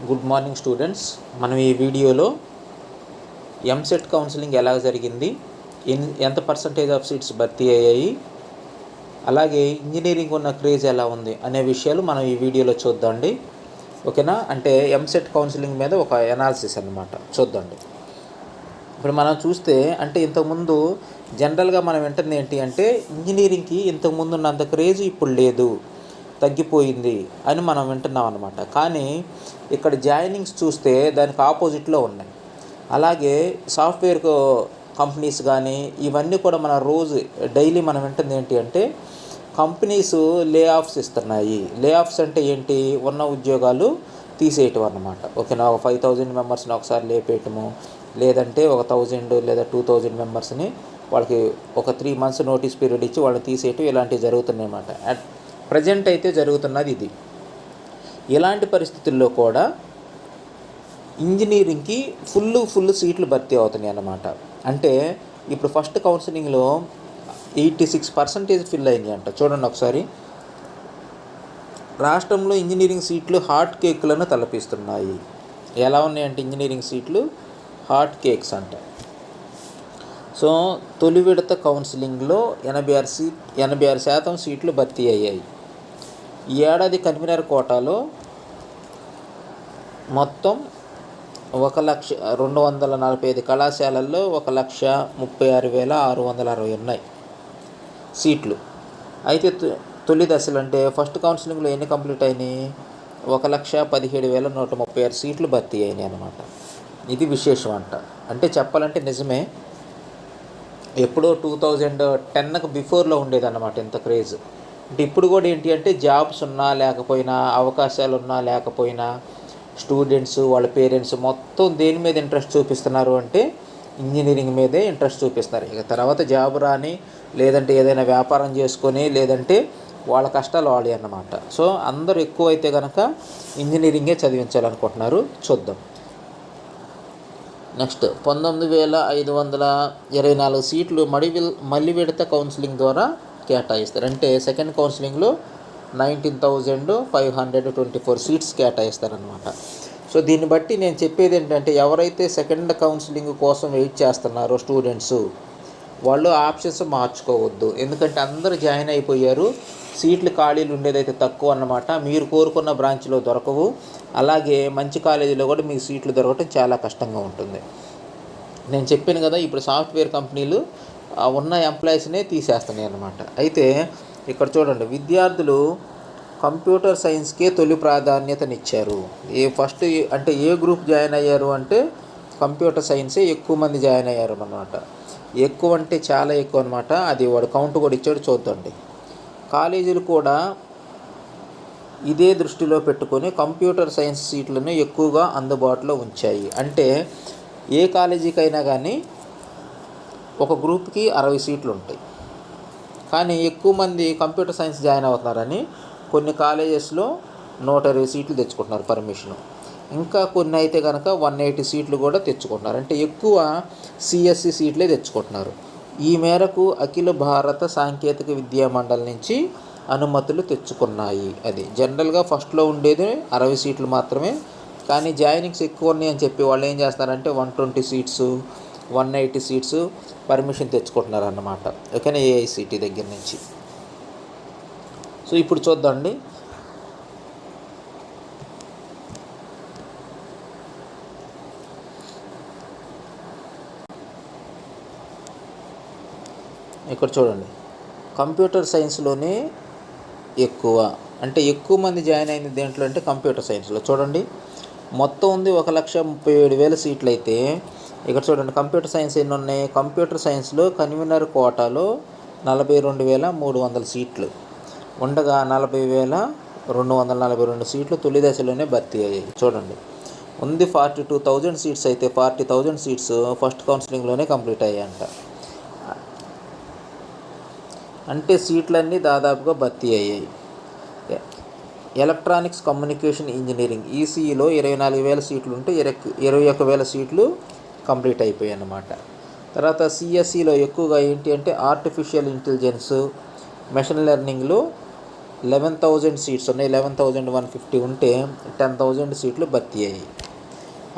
Good morning students. మనం ఈ వీడియోలో ఎంసెట్ కౌన్సిలింగ్ ఎలా జరిగింది, ఎంత పర్సంటేజ్ ఆఫ్ సీట్స్ భర్తీ అయ్యాయి, అలాగే ఇంజనీరింగ్ ఉన్న క్రేజ్ ఎలా ఉంది అనే విషయాలు మనం ఈ వీడియోలో చూద్దామండి. ఓకేనా? అంటే ఎంసెట్ కౌన్సిలింగ్ మీద ఒక ఎనాలిసిస్ అన్నమాట. చూద్దాండి. ఇప్పుడు మనం చూస్తే అంటే ఇంతకుముందు జనరల్గా మనం వింటుంది ఏంటి అంటే ఇంజనీరింగ్కి ఇంతకుముందు ఉన్నంత క్రేజ్ ఇప్పుడు లేదు, తగ్గిపోయింది అని మనం వింటున్నాం అనమాట. కానీ ఇక్కడ జాయినింగ్స్ చూస్తే దానికి ఆపోజిట్లో ఉన్నాయి. అలాగే సాఫ్ట్వేర్ కంపెనీస్ కానీ ఇవన్నీ కూడా మన రోజు డైలీ మనం వింటుంది ఏంటి అంటే కంపెనీస్ లే ఆఫ్స్ ఇస్తున్నాయి. లే ఆఫ్స్ అంటే ఏంటి? ఉన్న ఉద్యోగాలు తీసేయటం అన్నమాట. ఓకేనా? ఒక 5000 మెంబర్స్ని ఒకసారి లేపేయటము, లేదంటే ఒక 1000 లేదా 2000 మెంబర్స్ని వాళ్ళకి ఒక 3 months నోటీస్ పీరియడ్ ఇచ్చి వాళ్ళని తీసేయటం, ఇలాంటివి జరుగుతున్నాయి అన్నమాట. అట్ ప్రజెంట్ అయితే జరుగుతున్నది ఇది. ఇలాంటి పరిస్థితుల్లో కూడా ఇంజనీరింగ్కి ఫుల్ సీట్లు భర్తీ అవుతున్నాయి అన్నమాట. అంటే ఇప్పుడు ఫస్ట్ కౌన్సిలింగ్లో 86% ఫిల్ అయినాయి అంట. చూడండి ఒకసారి. రాష్ట్రంలో ఇంజనీరింగ్ సీట్లు హాట్ కేకులను తలపిస్తున్నాయి. ఎలా ఉన్నాయంటే ఇంజనీరింగ్ సీట్లు హాట్ కేక్స్ అంట. సో తొలి విడత కౌన్సిలింగ్లో 86% సీట్లు భర్తీ అయ్యాయి. ఈ ఏడాది కన్వీనర్ కోటాలో మొత్తం 1,245 కళాశాలల్లో 1,36,660 ఉన్నాయి సీట్లు. అయితే తొలి దశలు అంటే ఫస్ట్ కౌన్సిలింగ్లో ఎన్ని కంప్లీట్ అయినాయి? 1,17,136 సీట్లు భర్తీ అయినాయి అన్నమాట. ఇది విశేషం అంట. అంటే చెప్పాలంటే నిజమే, ఎప్పుడో 2010కు బిఫోర్లో ఉండేదన్నమాట ఇంత క్రేజ్. అంటే ఇప్పుడు కూడా ఏంటి అంటే జాబ్స్ ఉన్నా లేకపోయినా, అవకాశాలు ఉన్నా లేకపోయినా స్టూడెంట్స్ వాళ్ళ పేరెంట్స్ మొత్తం దేని మీద ఇంట్రెస్ట్ చూపిస్తున్నారు అంటే ఇంజనీరింగ్ మీదే ఇంట్రెస్ట్ చూపిస్తారు. ఇక తర్వాత జాబ్ రాని, లేదంటే ఏదైనా వ్యాపారం చేసుకొని, లేదంటే వాళ్ళ కష్టాలు వాళ్ళే అన్నమాట. సో అందరూ ఎక్కువైతే కనుక ఇంజనీరింగే చదివించాలనుకుంటున్నారు. చూద్దాం. నెక్స్ట్ 19,524 సీట్లు మళ్ళీ విడత కౌన్సిలింగ్ ద్వారా కేటాయిస్తారు. అంటే సెకండ్ కౌన్సిలింగ్లో 19,524 సీట్స్ కేటాయిస్తారనమాట. సో దీన్ని బట్టి నేను చెప్పేది ఏంటంటే ఎవరైతే సెకండ్ కౌన్సిలింగ్ కోసం వెయిట్ చేస్తున్నారో స్టూడెంట్స్, వాళ్ళు ఆప్షన్స్ మార్చుకోవద్దు. ఎందుకంటే అందరూ జాయిన్ అయిపోయారు. సీట్లు ఖాళీలు ఉండేదైతే తక్కువ అన్నమాట. మీరు కోరుకున్న బ్రాంచ్లో దొరకవు. అలాగే మంచి కాలేజీలో కూడా మీకు సీట్లు దొరకటం చాలా కష్టంగా ఉంటుంది. నేను చెప్పాను కదా, ఇప్పుడు సాఫ్ట్వేర్ కంపెనీలు ఉన్న ఎంప్లాయీస్నే తీసేస్తున్నాయి అన్నమాట. అయితే ఇక్కడ చూడండి, విద్యార్థులు కంప్యూటర్ సైన్స్కే తొలి ప్రాధాన్యతనిచ్చారు. ఫస్ట్ అంటే ఏ గ్రూప్ జాయిన్ అయ్యారు అంటే కంప్యూటర్ సైన్సే ఎక్కువ మంది జాయిన్ అయ్యారు అన్నమాట. ఎక్కువ అంటే చాలా ఎక్కువ అనమాట. అది వాడు కౌంట్ కూడా ఇచ్చాడు, చూద్దండి. కాలేజీలు కూడా ఇదే దృష్టిలో పెట్టుకొని కంప్యూటర్ సైన్స్ సీట్లను ఎక్కువగా అందుబాటులో ఉంచాయి. అంటే ఏ కాలేజీకైనా కానీ ఒక గ్రూప్కి 60 సీట్లు ఉంటాయి. కానీ ఎక్కువ మంది కంప్యూటర్ సైన్స్ జాయిన్ అవుతున్నారని కొన్ని కాలేజెస్లో 120 సీట్లు తెచ్చుకుంటున్నారు పర్మిషను. ఇంకా కొన్ని అయితే కనుక 180 సీట్లు కూడా తెచ్చుకుంటున్నారు. అంటే ఎక్కువ సిఎస్సి సీట్లే తెచ్చుకుంటున్నారు. ఈ మేరకు అఖిల భారత సాంకేతిక విద్యా మండలి నుంచి అనుమతులు తెచ్చుకున్నాయి. అది జనరల్గా ఫస్ట్లో ఉండేది 60 సీట్లు మాత్రమే. కానీ జాయినింగ్స్ ఎక్కువ ఉన్నాయని చెప్పి వాళ్ళు ఏం చేస్తున్నారంటే 120 సీట్స్, 180 సీట్స్ పర్మిషన్ తెచ్చుకుంటున్నారు అన్నమాట. ఓకేనా? ఏఐసిటి దగ్గర నుంచి. సో ఇప్పుడు చూద్దామండి. ఇక్కడ చూడండి, కంప్యూటర్ సైన్స్లోనే ఎక్కువ, అంటే ఎక్కువ మంది జాయిన్ అయింది దేంట్లో అంటే కంప్యూటర్ సైన్స్లో. చూడండి, మొత్తం ఉంది 1,37,000 సీట్లు. అయితే ఇక్కడ చూడండి కంప్యూటర్ సైన్స్ ఎన్ని ఉన్నాయి? కంప్యూటర్ సైన్స్లో కన్వీనర్ కోటాలో 42,300 సీట్లు ఉండగా 40,242 సీట్లు తొలి దశలోనే భర్తీ అయ్యాయి. చూడండి, ఉంది 42,000 సీట్స్. అయితే 40,000 సీట్స్ ఫస్ట్ కౌన్సిలింగ్లోనే కంప్లీట్ అయ్యాయంట. అంటే సీట్లన్నీ దాదాపుగా భర్తీ అయ్యాయి. ఎలక్ట్రానిక్స్ కమ్యూనికేషన్ ఇంజనీరింగ్ ఈసీఈలో 24,000 సీట్లు ఉంటే 21,000 సీట్లు కంప్లీట్ అయిపోయాయి అన్నమాట. తర్వాత సిఎస్సిలో ఎక్కువగా ఏంటి అంటే ఆర్టిఫిషియల్ ఇంటెలిజెన్స్, మెషిన్ లెర్నింగ్లో 11,000 సీట్స్ ఉన్నాయి. 11,150 ఉంటే 10,000 సీట్లు భర్తీ అయ్యాయి.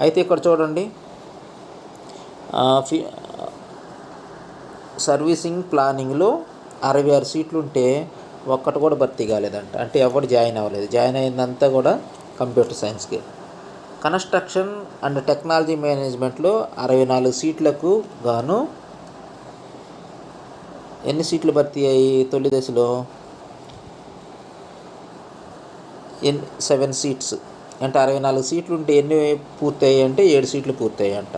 అయితే ఇక్కడ చూడండి, సర్వీసింగ్ ప్లానింగ్లో 66 సీట్లు ఉంటే ఒక్కటి కూడా భర్తీ కాలేదంట. అంటే ఎవరు జాయిన్ అవ్వలేదు. జాయిన్ అయిందంతా కూడా కంప్యూటర్ సైన్స్కి. కన్స్ట్రక్షన్ అండ్ టెక్నాలజీ మేనేజ్మెంట్లో 64 సీట్లకు గాను ఎన్ని సీట్లు భర్తీ అయ్యి తొలి దశలో 7 సీట్స్. అంటే 64 సీట్లు ఉంటే ఎన్ని పూర్తయ్యాయి అంటే 7 సీట్లు పూర్తయ్యాయి అంట.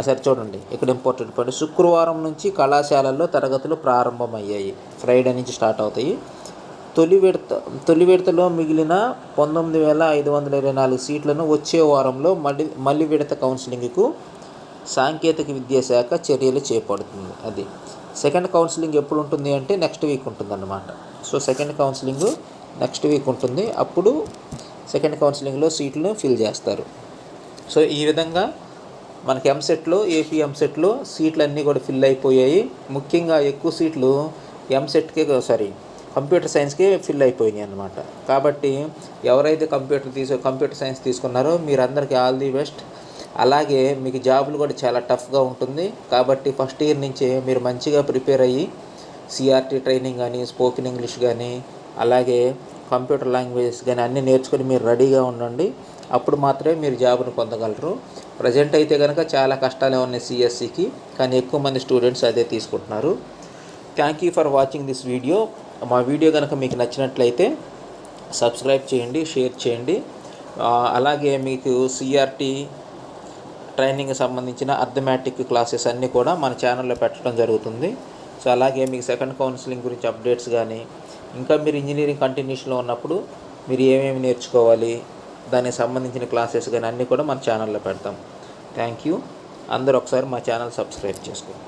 సరే చూడండి, ఇక్కడ ఇంపార్టెంట్ పాయింట్. శుక్రవారం నుంచి కళాశాలల్లో తరగతులు ప్రారంభమయ్యాయి. ఫ్రైడే నుంచి స్టార్ట్ అవుతాయి. తొలి విడతలో మిగిలిన 19,524 సీట్లను వచ్చే వారంలో మళ్ళీ విడత కౌన్సిలింగ్కు సాంకేతిక విద్యాశాఖ చర్యలు చేపడుతుంది. అది సెకండ్ కౌన్సిలింగ్ ఎప్పుడు ఉంటుంది అంటే నెక్స్ట్ వీక్ ఉంటుందన్నమాట. So second counselling next week ఉంటుంది. అప్పుడు సెకండ్ కౌన్సిలింగ్లో సీట్లను ఫిల్ చేస్తారు. సో ఈ విధంగా మనకి ఏపీ ఎంసెట్లో సీట్లు అన్నీ కూడా ఫిల్ అయిపోయాయి. ముఖ్యంగా ఎక్కువ సీట్లు కంప్యూటర్ సైన్స్కే ఫిల్ అయిపోయినాయి అన్నమాట. కాబట్టి ఎవరైతే కంప్యూటర్ సైన్స్ తీసుకున్నారో మీరందరికీ ఆల్ ది బెస్ట్. అలాగే మీకు జాబులు కూడా చాలా టఫ్గా ఉంటుంది. కాబట్టి ఫస్ట్ ఇయర్ నుంచే మీరు మంచిగా ప్రిపేర్ అయ్యి సిఆర్టీ ట్రైనింగ్ కానీ, స్పోకెన్ ఇంగ్లీష్ కానీ, అలాగే కంప్యూటర్ లాంగ్వేజెస్ కానీ అన్నీ నేర్చుకొని మీరు రెడీగా ఉండండి. అప్పుడు మాత్రమే మీరు జాబ్ను పొందగలరు. ప్రజెంట్ అయితే కనుక చాలా కష్టాలే ఉన్నాయి సిఎస్సికి, కానీ ఎక్కువ మంది స్టూడెంట్స్ అదే తీసుకుంటున్నారు. Thank you for watching this video. మా వీడియో కనుక మీకు నచ్చినట్లయితే సబ్స్క్రైబ్ చేయండి, షేర్ చేయండి. అలాగే మీకు సిఆర్టీ ట్రైనింగ్ సంబంధించిన అర్థమెటిక్ క్లాసెస్ అన్నీ కూడా మన ఛానల్లో పెట్టడం జరుగుతుంది. సో అలాగే మీకు సెకండ్ కౌన్సిలింగ్ గురించి అప్డేట్స్ కానీ, ఇంకా మీరు ఇంజనీరింగ్ కంటిన్యూషన్లో ఉన్నప్పుడు మీరు ఏమేమి నేర్చుకోవాలి దానికి సంబంధించిన క్లాసెస్ కానీ అన్నీ కూడా మన ఛానల్లో పెడతాం. Thank you. అందరూ ఒకసారి మా ఛానల్ సబ్స్క్రైబ్ చేసుకోండి.